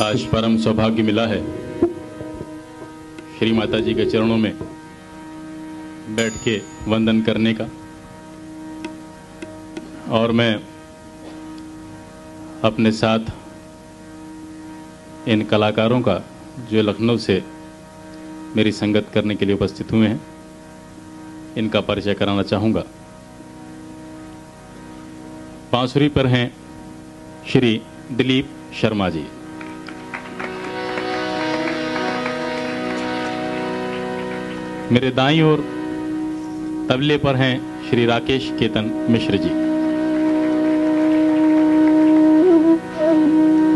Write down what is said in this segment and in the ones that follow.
आज परम सौभाग्य मिला है श्री माता जी के चरणों में बैठ के वंदन करने का। और मैं अपने साथ इन कलाकारों का जो लखनऊ से मेरी संगत करने के लिए उपस्थित हुए हैं, इनका परिचय कराना चाहूँगा। बांसुरी पर हैं श्री दिलीप शर्मा जी। मेरे दाईं ओर तबले पर हैं श्री राकेश केतन मिश्र जी।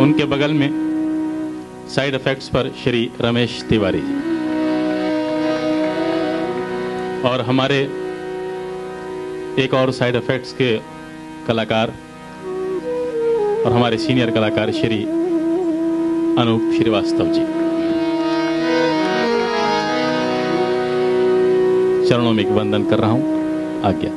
उनके बगल में साइड इफेक्ट्स पर श्री रमेश तिवारी जी। और हमारे एक और साइड इफेक्ट्स के कलाकार और हमारे सीनियर कलाकार श्री अनूप श्रीवास्तव जी। चरणों में वंदन कर रहा हूं। आज्ञा।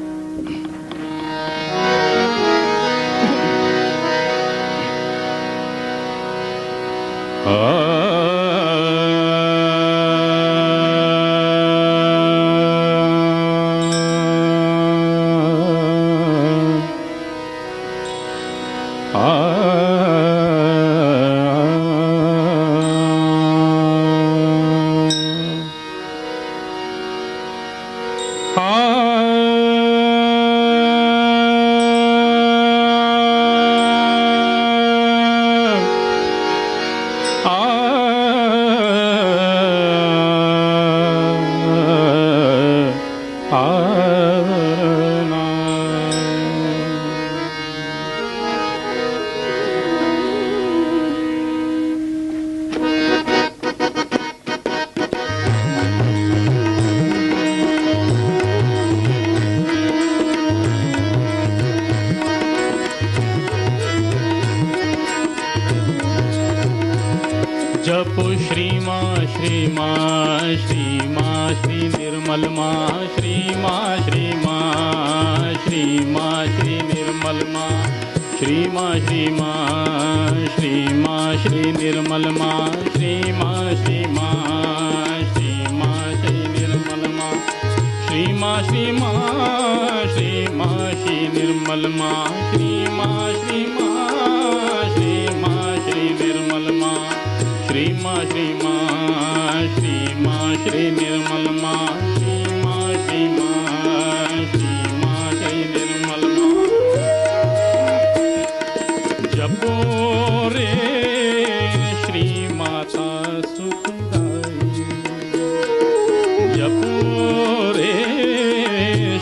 जपो श्री माँ श्री माँ श्री माँ श्री निर्मल माँ श्री माँ श्री माँ श्री माँ श्री निर्मल माँ श्री माँ श्री माँ श्री माँ श्री निर्मल माँ श्री माँ श्री माँ श्री माँ श्री निर्मल माँ श्री माँ श्री माँ श्री माँ श्री निर्मल माँ श्री माँ श्री माँ श्री माँ श्री निर्मल माँ श्री माँ श्री माँ श्री माँ श्री निर्मल माँ श्री माँ श्री माँ श्री माँ श्री निर्मल माँ। जपो रे श्री माता सुखदाई, जपो रे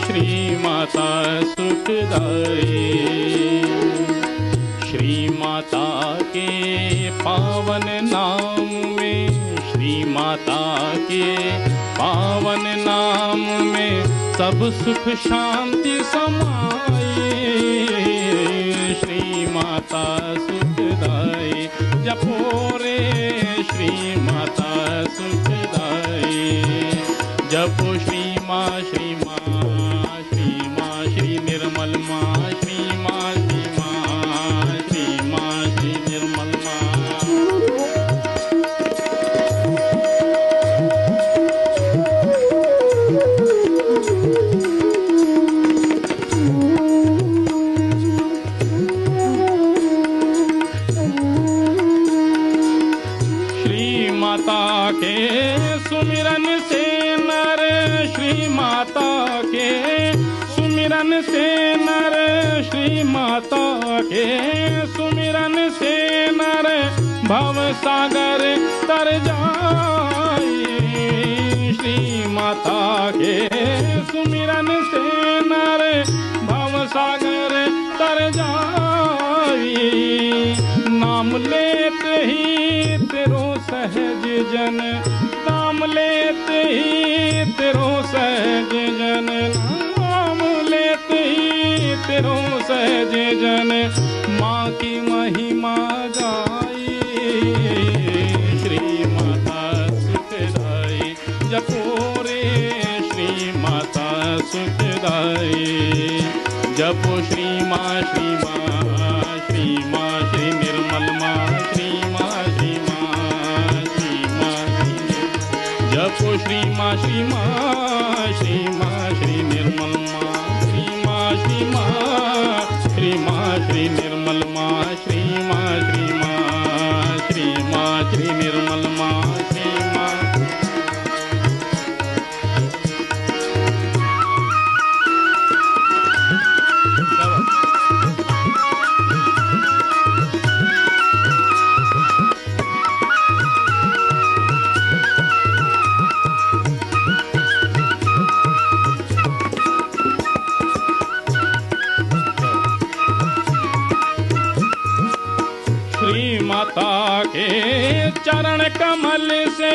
श्री माता सुखदाई। श्री माता के पावन नाम में, श्री माता के पावन नाम में सब सुख शांति समाए। श्री माता सुखदाई, जपो रे श्री माता सुखदाई। जपो श्री माँ श्री माँ श्री माँ श्री निर्मल माँ श्री माँ श्री माँ श्री माँ श्री निर्मल माँ। श्री माता के सुमिरन से नर, श्री माता के सुमिरन से नर, श्री माता के सुमिरन से नर भव सागर तर जाए। श्री माता के सुमिरन से नर भव सागर तर जाए। नाम लेते ही तेरो सहज जन, नाम लेते ही तेरो सहज जन, नाम लेते ही तेरो सहज जन माँ की महिमा गाई। श्री माता सुखदाई, जपो रे श्री माता सुखदाई। जपो श्री माँ श्री माँ श्री माँ श्री निर्मल माँ श्री माँ श्री माँ श्री माँ श्री माँ श्री निर्मल माँ श्री माँ श्री माँ श्री माँ श्री निर्मल माँ श्री माँ श्री माँ श्री माँ श्री निर्मल माँ श्री माँ। श्री माता के चरण कमल से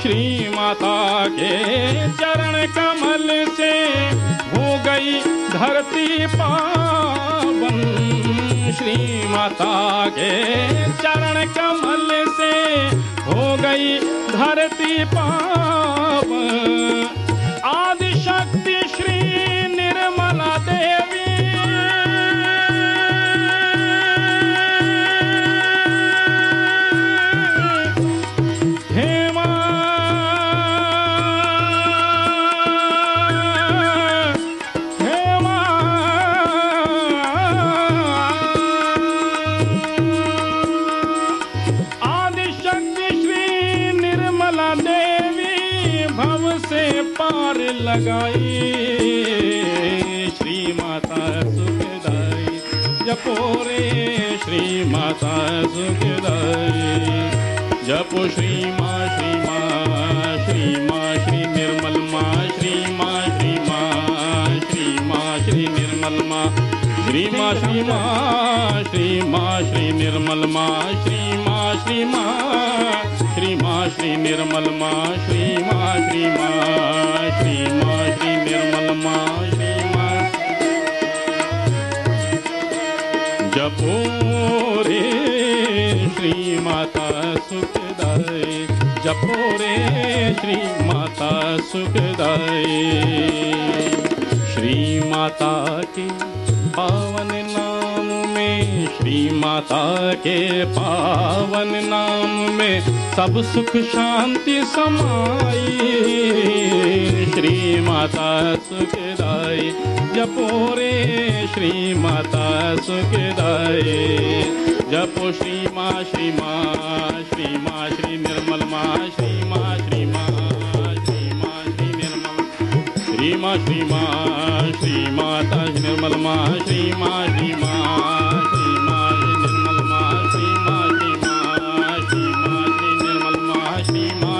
श्री माता के चरण कमल से हो गई धरती पावन। श्री माता के चरण कमल से हो गई धरती पावन। आदि शक्ति श्री निर्मला देवी हे मां हे मां। आदि शक्ति श्री निर्मला देवी भव से पार लगाई। श्री माता सुखदाई जपो रे श्री माता सुखदाई जपो श्री माँ श्री माँ श्री माँ श्री निर्मल माँ श्री माँ श्री माँ श्री माँ श्री निर्मल माँ श्री माँ श्री माँ श्री माँ श्री निर्मल माँ श्री माँ श्री माँ श्री माँ श्री निर्मल माँ श्री माँ श्री माँ श्री माँ श्री निर्मल माँ श्री माँ। जपो रे श्री माता सुखदाई जपो रे श्री माता सुखदाई। श्री माता के पावन नाम में श्री माता के पावन नाम में सब सुख शांति समाई। श्री माता सुखदाई जपो रे श्री माता सुखदाई जपो श्री माँ श्री माँ श्री माँ श्री निर्मल माँ श्री माँ श्री माँ श्री माँ श्री निर्मल श्री माँ श्री माँ श्री माता निर्मल माँ श्री माँ श्री माँ श्री माँ निर्मल माँ श्री माँ श्री माँ श्री माँ श्री निर्मल माँ श्री माँ